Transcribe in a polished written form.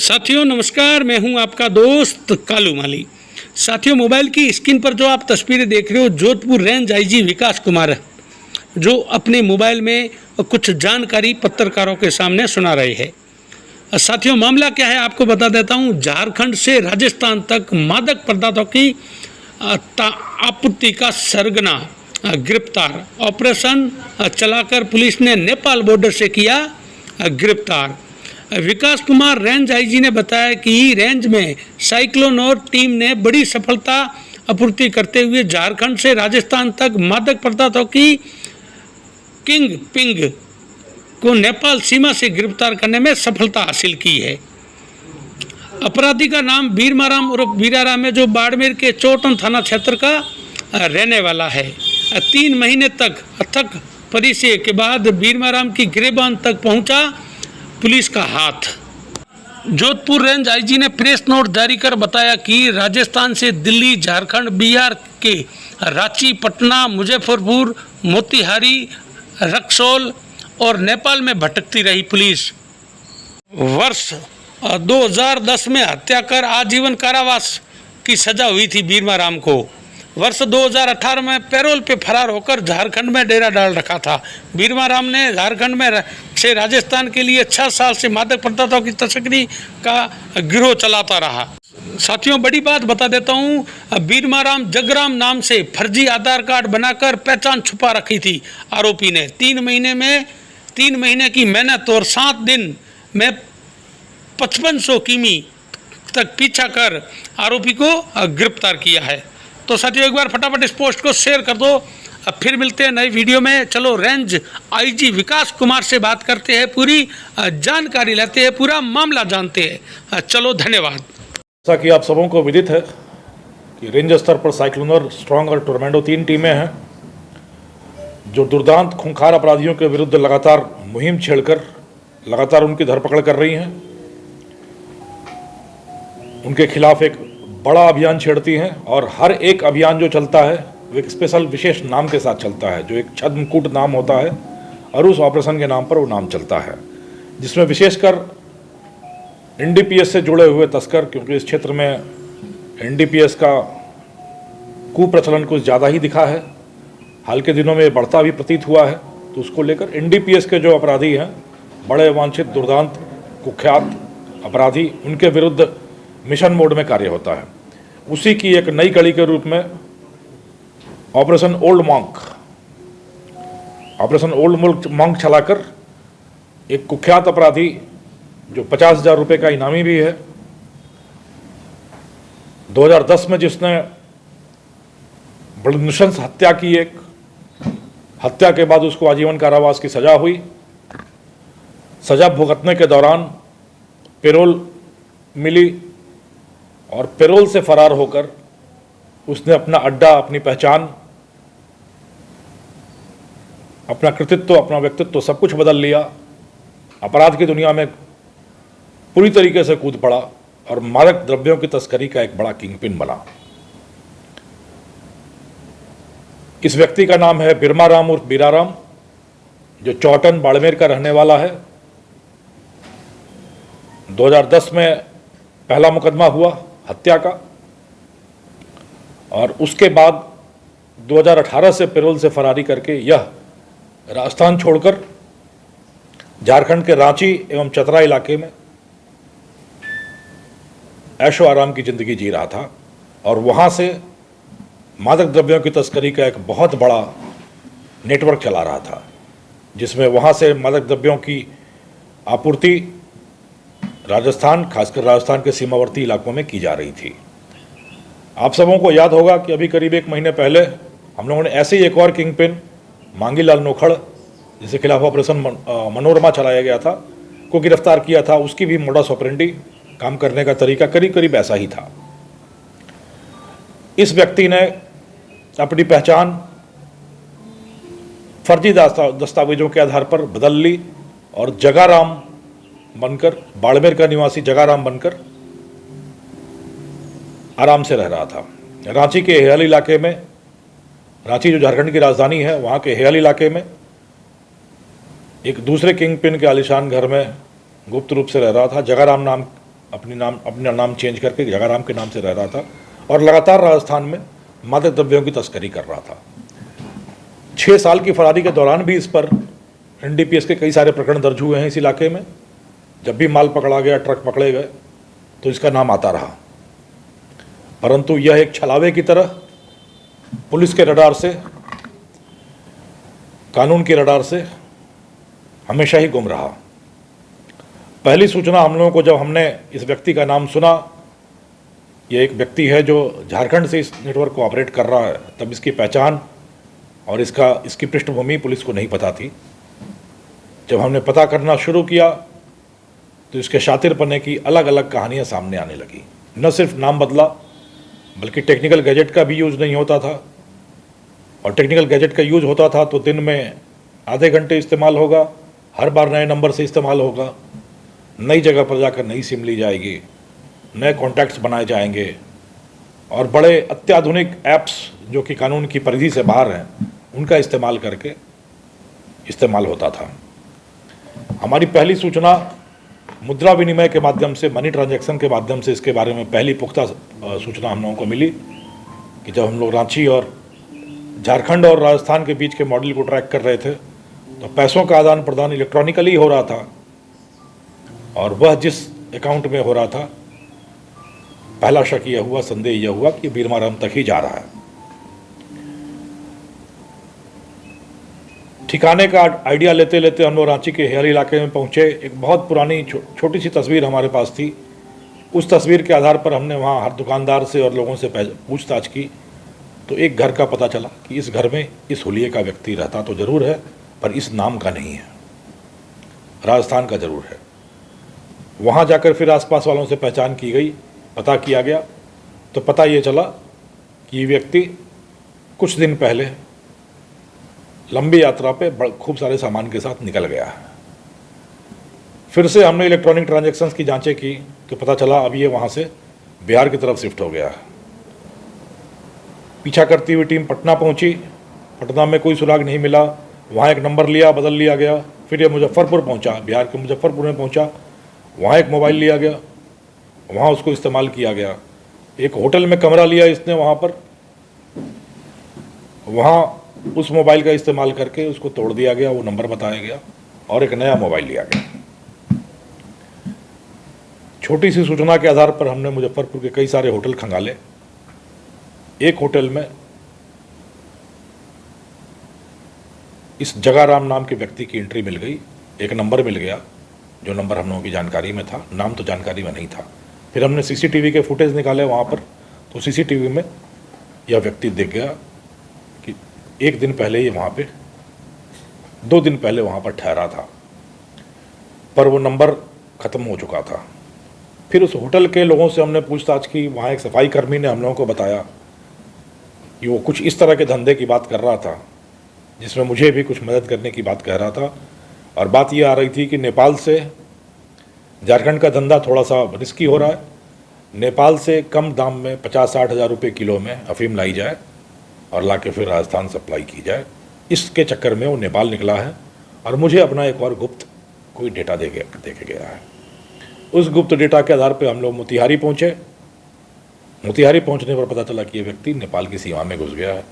साथियों नमस्कार, मैं हूं आपका दोस्त कालू माली। साथियों, मोबाइल की स्क्रीन पर जो आप तस्वीरें देख रहे हो, जोधपुर रेंज आईजी विकास कुमार जो अपने मोबाइल में कुछ जानकारी पत्रकारों के सामने सुना रहे हैं। साथियों, मामला क्या है आपको बता देता हूं। झारखंड से राजस्थान तक मादक पदार्थों की आपूर्ति का सरगना गिरफ्तार। ऑपरेशन चलाकर पुलिस ने नेपाल बॉर्डर से किया गिरफ्तार। विकास कुमार रेंज आईजी ने बताया कि रेंज में साइक्लोन और टीम ने बड़ी सफलता आपूर्ति करते हुए झारखंड से राजस्थान तक मादक पदार्थों की किंग पिंग को नेपाल सीमा से गिरफ्तार करने में सफलता हासिल की है। अपराधी का नाम बीरमाराम उर्फ बीराराम है, जो बाड़मेर के चोटन थाना क्षेत्र का रहने वाला है। 3 महीने तक अथक परिचय के बाद बीरमाराम की गिरबान तक पहुंचा पुलिस का हाथ। जोधपुर रेंज आईजी ने प्रेस नोट जारी कर बताया कि राजस्थान से दिल्ली, झारखंड, बिहार के रांची, पटना, मुजफ्फरपुर, मोतिहारी, रक्सौल और नेपाल में भटकती रही पुलिस। वर्ष 2010 में हत्या कर आजीवन कारावास की सजा हुई थी बीरमाराम को। वर्ष 2018 में पैरोल पे फरार होकर झारखंड में डेरा डाल रखा था। बीरमाराम ने झारखंड में से राजस्थान के लिए 6 साल से मादक पदार्थों की तस्करी का गिरोह चलाता रहा। साथियों, बड़ी बात बता देता हूँ, बीरमाराम जगराम नाम से फर्जी आधार कार्ड बनाकर पहचान छुपा रखी थी आरोपी ने। 3 महीने की मेहनत और 7 दिन में 5500 किमी तक पीछा कर आरोपी को गिरफ्तार किया है। तो साथियों, एक बार फटाफट इस पोस्ट को शेयर कर दो। अब फिर मिलते हैं नई वीडियो में। चलो रेंज आईजी विकास कुमार से बात करते हैं, पूरी जानकारी लेते हैं, पूरा मामला जानते हैं। चलो, धन्यवाद। जैसा कि आप सबों को विदित है कि रेंज स्तर पर साइक्लोनर, स्ट्रॉन्ग और टोरमेंडो 3 टीमें हैं जो दुर्दांत खूंखार अपराधियों के विरुद्ध लगातार मुहिम छेड़कर लगातार उनकी धरपकड़ कर रही हैं। उनके खिलाफ एक बड़ा अभियान छेड़ती हैं और हर एक अभियान जो चलता है वो एक स्पेशल विशेष नाम के साथ चलता है, जो एक छद्मकूट नाम होता है और उस ऑपरेशन के नाम पर वो नाम चलता है, जिसमें विशेषकर एनडीपीएस से जुड़े हुए तस्कर, क्योंकि इस क्षेत्र में एनडीपीएस का कुप्रचलन कुछ ज़्यादा ही दिखा है, हाल के दिनों में बढ़ता भी प्रतीत हुआ है। तो उसको लेकर एनडीपीएस के जो अपराधी हैं, बड़े वांछित, दुर्दांत, कुख्यात अपराधी, उनके विरुद्ध मिशन मोड में कार्य होता है। उसी की एक नई कड़ी के रूप में ऑपरेशन ओल्ड मॉन्क चलाकर एक कुख्यात अपराधी जो 50,000 रुपये का इनामी भी है, 2010 में जिसने बड़ी नृशंस हत्या की, एक हत्या के बाद उसको आजीवन कारावास की सजा हुई। सजा भुगतने के दौरान पैरोल मिली और पैरोल से फरार होकर उसने अपना अड्डा, अपनी पहचान, अपना कृतित्व, अपना व्यक्तित्व सब कुछ बदल लिया। अपराध की दुनिया में पूरी तरीके से कूद पड़ा और मादक द्रव्यों की तस्करी का एक बड़ा किंगपिन बना। इस व्यक्ति का नाम है बीरमाराम उर्फ बीराराम, जो चौटन बाड़मेर का रहने वाला है। 2010 में पहला मुकदमा हुआ हत्या का और उसके बाद 2018 से पैरोल से फरारी करके यह राजस्थान छोड़कर झारखंड के रांची एवं चतरा इलाके में ऐशो आराम की जिंदगी जी रहा था और वहां से मादक द्रव्यों की तस्करी का एक बहुत बड़ा नेटवर्क चला रहा था, जिसमें वहां से मादक द्रव्यों की आपूर्ति राजस्थान, खासकर राजस्थान के सीमावर्ती इलाकों में की जा रही थी। आप सबों को याद होगा कि अभी करीब 1 महीने पहले हम लोगों ने ऐसे ही एक और किंगपिन मांगीलाल नोखड़, जिसके खिलाफ ऑपरेशन मनोरमा चलाया गया था, को गिरफ्तार किया था। उसकी भी मोडस ऑपरेंडी, काम करने का तरीका करीब करीब ऐसा ही था। इस व्यक्ति ने अपनी पहचान फर्जी दस्तावेजों के आधार पर बदल ली और जगाराम बनकर, बाड़मेर का निवासी जगाराम बनकर आराम से रह रहा था। रांची के हेयल इलाके में, रांची जो झारखंड की राजधानी है, वहाँ के हेयल इलाके में एक दूसरे किंगपिन के आलिशान घर में गुप्त रूप से रह रहा था। जगाराम नाम अपना नाम चेंज करके जगाराम के नाम से रह रहा था और लगातार राजस्थान में मादक द्रव्यों की तस्करी कर रहा था। 6 साल की फरारी के दौरान भी इस पर एनडीपीएस के कई सारे प्रकरण दर्ज हुए हैं इस इलाके में। जब भी माल पकड़ा गया, ट्रक पकड़े गए, तो इसका नाम आता रहा। परंतु यह एक छलावे की तरह पुलिस के रडार से, कानून के रडार से हमेशा ही गुम रहा। पहली सूचना हम लोगों को जब हमने इस व्यक्ति का नाम सुना, यह एक व्यक्ति है जो झारखंड से इस नेटवर्क को ऑपरेट कर रहा है, तब इसकी पहचान और इसकी पृष्ठभूमि पुलिस को नहीं पता थी। जब हमने पता करना शुरू किया तो इसके शातिरपने की अलग अलग कहानियां सामने आने लगी। न सिर्फ नाम बदला, बल्कि टेक्निकल गैजेट का भी यूज़ नहीं होता था, और टेक्निकल गैजेट का यूज़ होता था तो दिन में आधे घंटे इस्तेमाल होगा, हर बार नए नंबर से इस्तेमाल होगा, नई जगह पर जाकर नई सिम ली जाएगी, नए कॉन्टैक्ट्स बनाए जाएंगे, और बड़े अत्याधुनिक ऐप्स जो कि कानून की परिधि से बाहर हैं उनका इस्तेमाल करके इस्तेमाल होता था। हमारी पहली सूचना मुद्रा विनिमय के माध्यम से, मनी ट्रांजैक्शन के माध्यम से इसके बारे में पहली पुख्ता सूचना हम लोगों को मिली कि जब हम लोग रांची और झारखंड और राजस्थान के बीच के मॉडल को ट्रैक कर रहे थे तो पैसों का आदान प्रदान इलेक्ट्रॉनिकली हो रहा था, और वह जिस अकाउंट में हो रहा था, पहला शक यह हुआ, संदेह यह हुआ कि बीरमाराम तक ही जा रहा है। ठिकाने का आइडिया लेते लेते हम लोग रांची के हेहर इलाके में पहुंचे। एक बहुत पुरानी छोटी सी तस्वीर हमारे पास थी। उस तस्वीर के आधार पर हमने वहाँ हर दुकानदार से और लोगों से पूछताछ की, तो एक घर का पता चला कि इस घर में इस हुलिये का व्यक्ति रहता तो ज़रूर है, पर इस नाम का नहीं है, राजस्थान का ज़रूर है। वहाँ जाकर फिर आसपास वालों से पहचान की गई, पता किया गया, तो पता ये चला कि ये व्यक्ति कुछ दिन पहले लंबी यात्रा पे खूब सारे सामान के साथ निकल गया है। फिर से हमने इलेक्ट्रॉनिक ट्रांजैक्शंस की जांचें की तो पता चला अब ये वहाँ से बिहार की तरफ शिफ्ट हो गया है। पीछा करती हुई टीम पटना पहुँची, पटना में कोई सुराग नहीं मिला, वहाँ एक नंबर लिया, बदल लिया गया। फिर ये मुजफ्फरपुर पहुँचा, बिहार के मुजफ्फरपुर में पहुँचा, वहाँ एक मोबाइल लिया गया, वहाँ उसको इस्तेमाल किया गया। एक होटल में कमरा लिया इसने वहाँ पर, वहाँ उस मोबाइल का इस्तेमाल करके उसको तोड़ दिया गया, वो नंबर बताया गया और एक नया मोबाइल लिया गया। छोटी सी सूचना के आधार पर हमने मुजफ्फरपुर के कई सारे होटल खंगाले। एक होटल में इस जगाराम नाम के व्यक्ति की एंट्री मिल गई, एक नंबर मिल गया जो नंबर हम लोगों की जानकारी में था, नाम तो जानकारी में नहीं था। फिर हमने सीसीटीवी के फुटेज निकाले वहाँ पर, तो सीसीटीवी में यह व्यक्ति दिख गया कि एक दिन पहले ये वहाँ पे, 2 दिन पहले वहाँ पर ठहरा था, पर वो नंबर ख़त्म हो चुका था। फिर उस होटल के लोगों से हमने पूछताछ की। वहाँ एक सफाई कर्मी ने हम लोगों को बताया कि वो कुछ इस तरह के धंधे की बात कर रहा था जिसमें मुझे भी कुछ मदद करने की बात कह रहा था। और बात ये आ रही थी कि नेपाल से झारखंड का धंधा थोड़ा सा रिस्की हो रहा है, नेपाल से कम दाम में 50-60 हज़ार रुपये किलो में अफीम लाई जाए और ला के फिर राजस्थान सप्लाई की जाए। इसके चक्कर में वो नेपाल निकला है और मुझे अपना एक और गुप्त कोई डेटा दे के गया है। उस गुप्त डेटा के आधार पर हम लोग मोतिहारी पहुँचे। मोतिहारी पहुँचने पर पता चला कि ये व्यक्ति नेपाल की सीमा में घुस गया है।